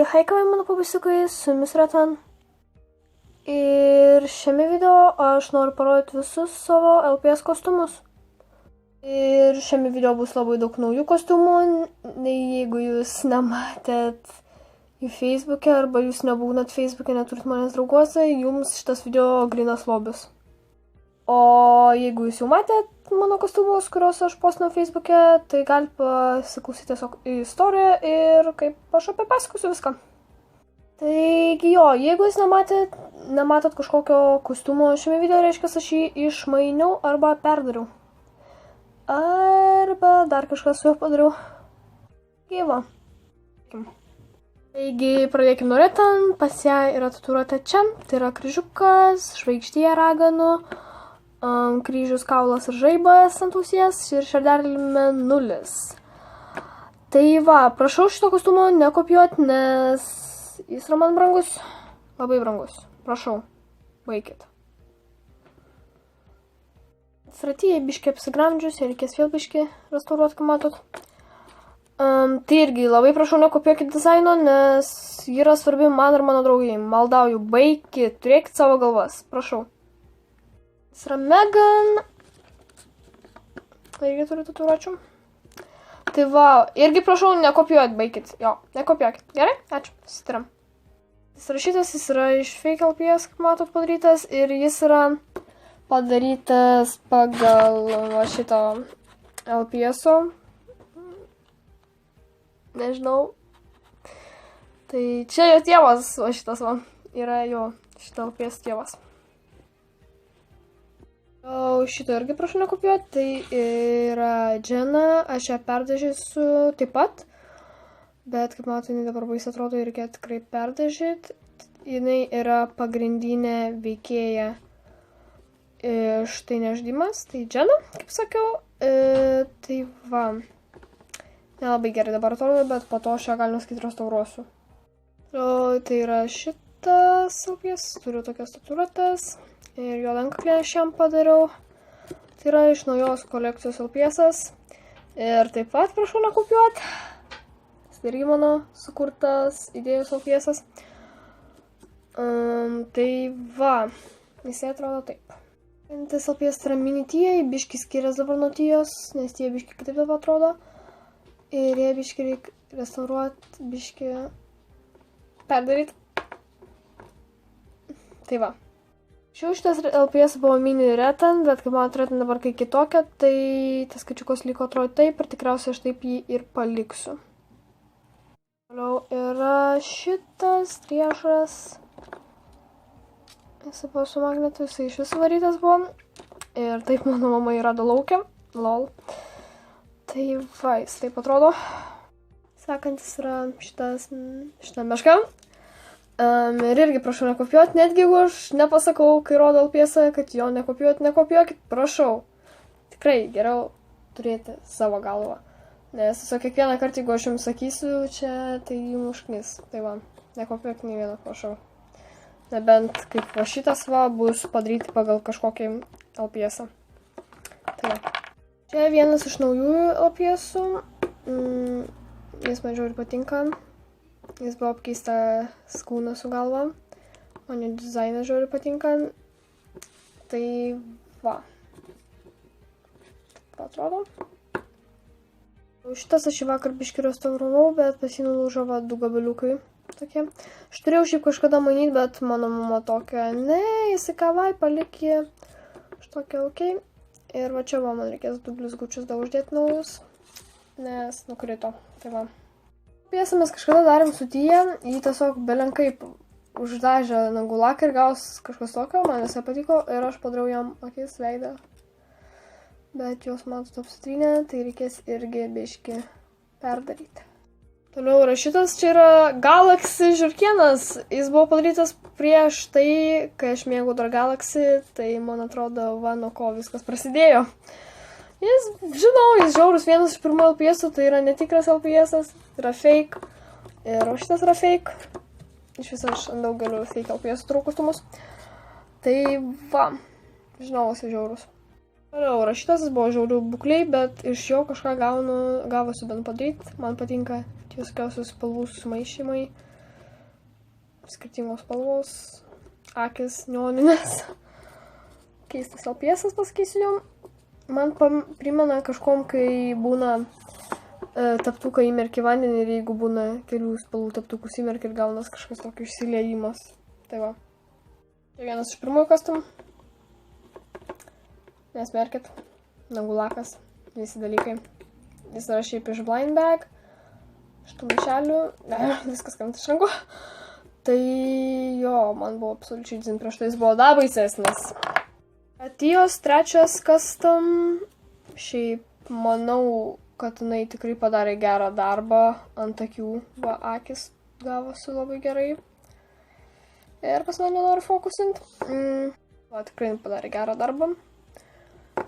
Haikavai mano pabaisikui, su jumis Retan. Ir šiame video aš noriu parodyti visus savo LPS kostiumus. Ir šiame video bus labai daug naujų kostiumų, nei jeigu jūs nematėt į Facebook'e arba jūs nebūnat Facebook'e, neturit manęs drauguose, jums šitas video grynas lobis. O jeigu jūs jau matėt mano kostiumus, kuriuos aš postinau Facebook'e, tai galite pasiklausyti tiesiog istoriją ir kaip aš papasakosiu viską. Taigi jo, jeigu jūs nematot kažkokio kostiumo šiame video, reiškia, aš jį išmainiau arba perdariau. Arba dar kažką su juo padariau. Gyva. Taigi pradėkime nuo Retan, pas ją yra tatuiruotė čia, tai yra kryžiukas, žvaigždė raganų, kryžius, kaulas ir žaibas ant ausies ir širdelė 0. Tai va, prašau šito kostiumo nekopijuoti, nes jis yra man brangus, labai brangus. Prašau, baikit. Sratyje biškį apsigramdžius, ir reikės vėl biškį restauruoti, kaip matot. Tai irgi labai prašau nekopijuokit dizaino, nes yra svarbi man ir mano draugai. Maldauju, baikit, turėkit savo galvas, prašau. Jis yra Megan. Irgi turiu tatuiruočių. Tai va, irgi prašau nekopijuoti, baikit. Jo, nekopijuokit. Gerai? Ačiū. Susitaram. Jis rašytas, jis yra iš fake LPS, kaip matot, padarytas. Ir jis yra padarytas pagal šito LPS-o. Nežinau. Tai čia jo tėvas, o šitas va. Yra jo šito LPS tėvas. O šito irgi prašau nekopijuoti, tai yra Jenna, aš ją perdažysiu taip pat, bet kaip matote, dabar baisiai atrodo, reikia tikrai perdažyti. Jinai yra pagrindinė veikėja iš Tai nežudymas, tai Jenna, kaip sakiau, tai va, nelabai gerai dabar atrodo, bet po to aš ją galima sakyti restauruosiu. O tai yra šitas LPS, turiu tokias tatuiruotes. Ir jo lankaklę aš jam padariau. Tai yra iš naujos kolekcijos LPS-as. Ir taip pat prašau nekopijuoti. Tai irgi mano sukurtas idėjos LPS-as. Tai va, jisai atrodo taip. Tas LPS yra mini tijai, biški skiriasi dabar nuo tijos, nes tija biški kitaip dabar atrodo. Ir jie biški reikia restauruoti, biški perdaryti. Tai va. Šitas LPS buvo mini Retan, bet kaip man atrodo dabar kai kitokia, tai tas skaičiukas liko atrodo taip ir tikriausiai aš taip jį ir paliksiu. Toliau yra šitas priešas. Jisai buvo su magnetu, jisai iš visų varytas buvo. Ir taip mano mama yra laukia. Lol. Tai va, jis taip atrodo. Sekantis yra šita meška. Ir irgi prašau nekopijuoti, netgi jeigu aš nepasakau, kai rodo LPS, kad jo nekopijuokit, prašau. Tikrai geriau turėti savo galvą. Nes tiesiog kiekvieną kartą, jeigu aš jums sakysiu, čia tai jums užknis. Tai va, nekopijuokit nei vieną, prašau. Nebent kaip va šitas va bus padaryti pagal kažkokį LPS-ą. Tai va. Čia vienas iš naujųjų LPS-ų. Jis man žiauriai patinka. Jis buvo apkeistas kūną su galva. Man jo dizainas žiauriai patinka. Tai va. Taip atrodo. Šitas aš šį vakar biškį restauravau, bet pas jį nulūžo va 2 gabaliukai. Tokie. Aš turėjau šiaip kažkada manyti, bet mano mama tokia, ne, jisai kavai, palik jį. Aš tokia, okei. Ir va čia va, man reikės 2 blizgučius dar uždėti naujus, nes nukrito. Tai va. LPS mes kažkada darėm su Tija, jį tiesiog belenkaip uždažė nagų laką ir gaus kažkas tokio, man visai patiko ir aš padariau jam akis, veidą. Bet jos matot apsitrynė, tai reikės irgi biškį perdaryti. Toliau yra šitas, čia yra Galaxy žiurkėnas, jis buvo padarytas prieš tai, kai aš mėgau dar Galaxy, tai man atrodo, va, nuo ko viskas prasidėjo. Jis, žinau, jis žiaurus, vienas iš pirmų LPS-ų, tai yra netikras LPS-as, yra fake, ir šitas yra fake. Iš viso aš ant daugeliu fake LPS-ų turiu kostiumus. Tai va, žinau, jis žiaurus. Toliau, šitas buvo žiaurių būkliai, bet iš jo kažką gavosi bent padaryti. Man patinka visokiausios spalvų sumaišymai. skirtingos spalvos, akis neoninės. Keistas LPS pasakysiu jum. Man primena kažkom, kai būna teptuką įmerki vandenį ir jeigu būna kelių spalvų teptukus įmerki ir gaunas kažkas tokio išsiliejimas. Tai va. Tai vienas iš pirmųjų custom. Nesmerkit. Nagų lakas. Visi dalykai. Jis yra šiaip iš blind bag. Šitų maišelių. Viskas kam iš rankų. Tai jo, man buvo absoliučiai dzin prieš tai jis buvo dar baisesnis. Atijos trečias custom. Šiaip manau, kad jinai tikrai padarė gerą darbą ant akių. Va, akis gavosi labai gerai. Ir pas mane nori fokusint. Va, tikrai padarė gerą darbą.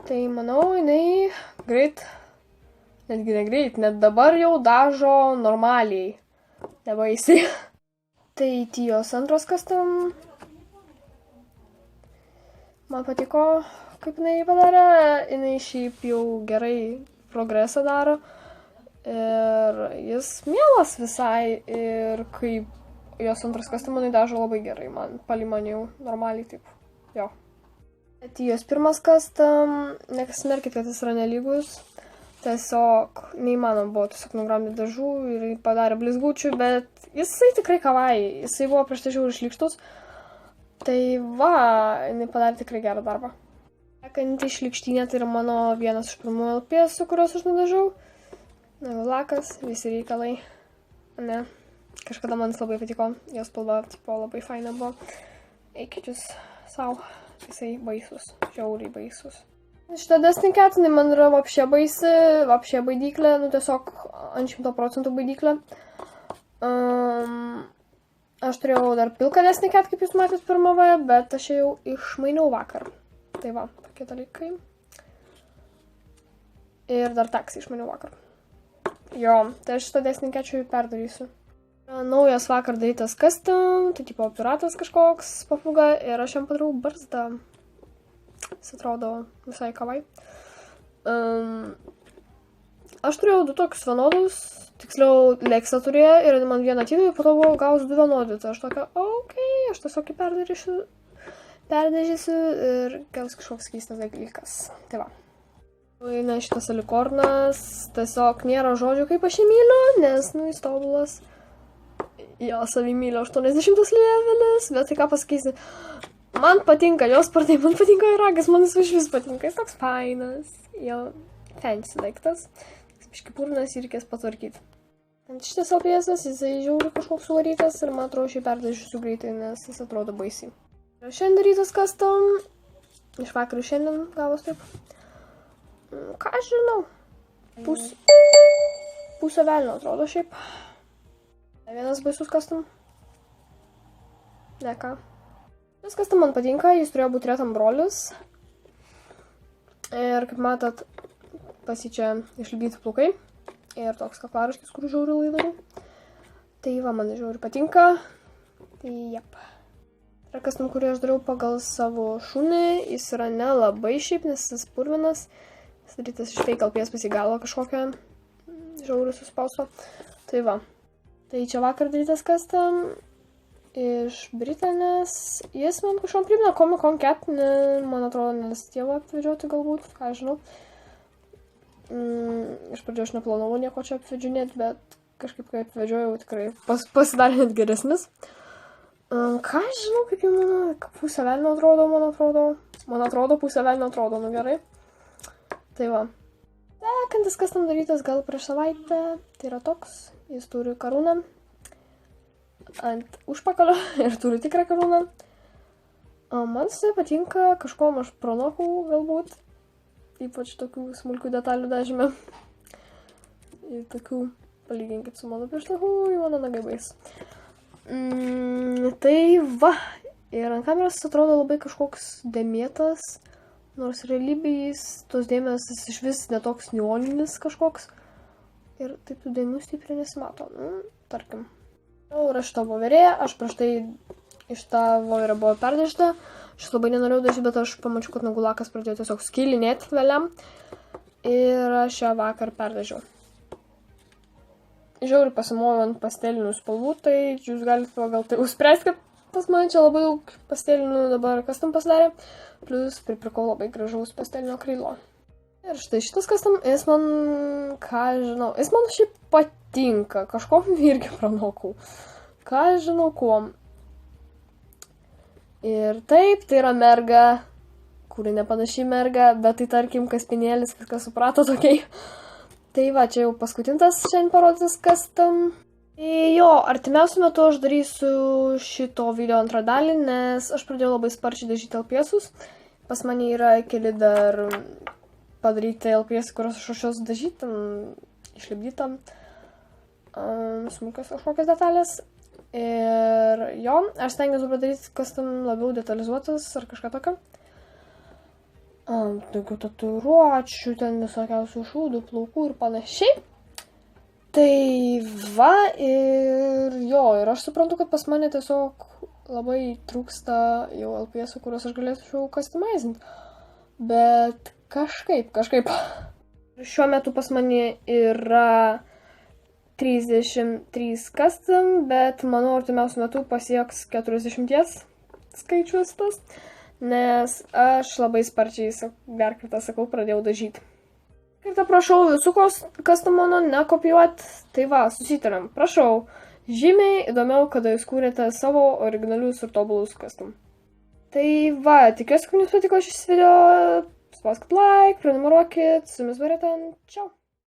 Tai manau, jinai greit, netgi negreit, net dabar jau dažo normaliai. Nebaisiai. Tai Tijos antras custom. Man patiko, kaip jinai padarė. Jinai šiaip jau gerai progresą daro. Ir jis mielas visai. Ir kaip jos antras custom jinai dažo labai gerai. Man palimaniau normaliai taip. Jo. Tijos pirmas custom. Nekasmerkit, kad jis yra nelygus. Tiesiog neįmanom buvo tiesiog nugramdyti dažų ir padarė blizgučių, bet jisai tikrai kawaii. Jisai buvo prieš tai žiauriai šlykštus. Tai va, jinai padarė tikrai gerą darbą. Sekanti šlykštynė tai yra mano vienas iš pirmųjų LPS, su kurios aš nudažiau. Nagų lakas, visi reikalai. Ne, kažkada man jis labai patiko. Jos spalva tipo labai faina buvo. Eikit jūs savo. Jisai baisus, žiauriai baisus. Šitą Destiny Cat, jinai man yra vapšė baisi, vapšė baidyklė, nu tiesiog ant 100% baidyklė. Aš turėjau dar pilką Destiny Cat, kaip jūs matėt pirmavoje, bet aš jau išmainiau vakar. Tai va, tokie dalykai. Ir dar taksį išmainiau vakar. Jo, tai aš šitą Destiny Cat jau perdarysiu. Naujas vakar darytas custom, tai tipo piratas kažkoks papūga ir aš jam padariau barzdą. Jis atrodo visai kawaii. Aš turėjau du tokius vienodus, tiksliau Lexa turėjo ir man vieną atidavė, po to buvo gaus du vienodus. Aš tokia, okei, aš tiesiog perdažysiu ir gaus kažkoks keistas dalykas. Tai va. Na, šitas alikornas, tiesiog nėra žodžių, kaip aš jį myliu, nes, nu, jis tobulas. Jo, savimylio 80 levelis, bet tai ką pasakysi. Man patinka jos spartai, man patinka jo ragas, man jis iš vis patinka, jis toks fainas. Jo, fancy daiktas. Jis biški purnas ir reikės patvarkyti. Ant šitas LPS-as, jisai žiauri kažkoks suvarytas ir man atrodo šiai perdažysiu greitai, nes jis atrodo baisiai. Ir šiandien darytas custom. Iš vakarų šiandien gavos taip. Ką aš žinau? Pusę velnio atrodo šiaip. Vienas baisus custom. Ne ką. Šis custom man patinka, jis turėjo būti retam brolis. Ir kaip matot, pasičia išlygyti plaukai. Ir toks kaklaraiškis, kur žiauriai laidariu. Tai va, man žiauriai patinka. Tai jep. Tai yra custom, kurį aš dariau pagal savo šunį. Jis yra nelabai šiaip, nes jis purvinas. Jis darytas iš fake LPS pasigalo kažkokią žiauriai suspausto. Tai va. Tai čia vakar darytas custom iš Britanės. Jis man kažkam primena Comic Con Cat, man atrodo, nes tėvą apvedžioti galbūt, ką žinau. Iš pradžio aš neplanavau nieko čia apvedžiunėti, bet kažkaip kai apvedžiojau tikrai pasidarė net geresnis. Ką žinau, kaip jau mano pusė velnio atrodo, man atrodo. Man atrodo, pusė velnio atrodo, nu gerai. Tai va. Sekantis custom darytas gal prieš savaitę, tai yra toks. Jis turi karūną ant užpakalio ir turi tikrą karūną. Man jisai patinka, kažkuom aš pranokau galbūt, ypač tokių smulkių detalių dažyme. Ir tokių, palyginkit su mano pirštaku, mano nagai bais. Tai va, ir ant kameros jis atrodo labai kažkoks dėmėtas, nors realybėje tos dėmės jis iš vis netoks neoninis kažkoks. Ir taip tų dėmių stipriai nesimato. Tarkim. Ir aš šitą voverė, aš prieš tai iš tą voverę buvo perdažyta. Aš labai nenorėjau dažyti, bet aš pamačiau, kad nagų lakas pradėjo tiesiog skilinėti vėliam. Ir aš ją vakar perdažiau. žiauriai pasimoviau ant pastelinių spalvų, tai jūs galite pagal tai užspręsti, kad pas mane čia labai daug pastelinių dabar custom pasidarė, plus pripirkau labai gražaus pastelinio akrylo. Ir štai šitas custom, jis man, ką žinau, jis man šiaip patinka, kažkom irgi pranokau, ką žinau kuom. Ir taip, tai yra merga, kuri nepanašiai merga, bet tai tarkim kaspinėlis, viskas suprato tokiai. Tai va, čia jau paskutintas šiandien parodytas custom. Jo, artimiausiu metu aš darysiu šito video antrą dalį, nes aš pradėjau labai sparčiai dažyti LPS-us. Pas mane yra keli dar padaryti LPS, kurios aš ruošiuos dažyti, išlipdytam, smulkios kažkokios detalės. Ir jo, aš stengiuosi padaryti custom labiau detalizuotas ar kažką tokio. Tokių tatuiruočių, ten visokiausių šūdų, plaukų ir panašiai. Tai va, ir jo, ir aš suprantu, kad pas mane tiesiog labai trūksta jau LPS-ų, kuriuos aš galėčiau customizinti. Bet kažkaip. Šiuo metu pas mane yra 33 custom, bet manau artimiausiu metu pasieks 40 skaičius tas. Nes aš labai sparčiai, dar kartą sakau, pradėjau dažyti. Kartą prašau visų customono nekopijuoti, tai va, susitariam. Prašau, žymiai įdomiau, kada jūs kūrėte savo originalius ir tobulus custom. Tai va, tikiuosi, kad jums patiko šis video, spauskit like, prenumeruokit, su jumis buvo Reta, čiau.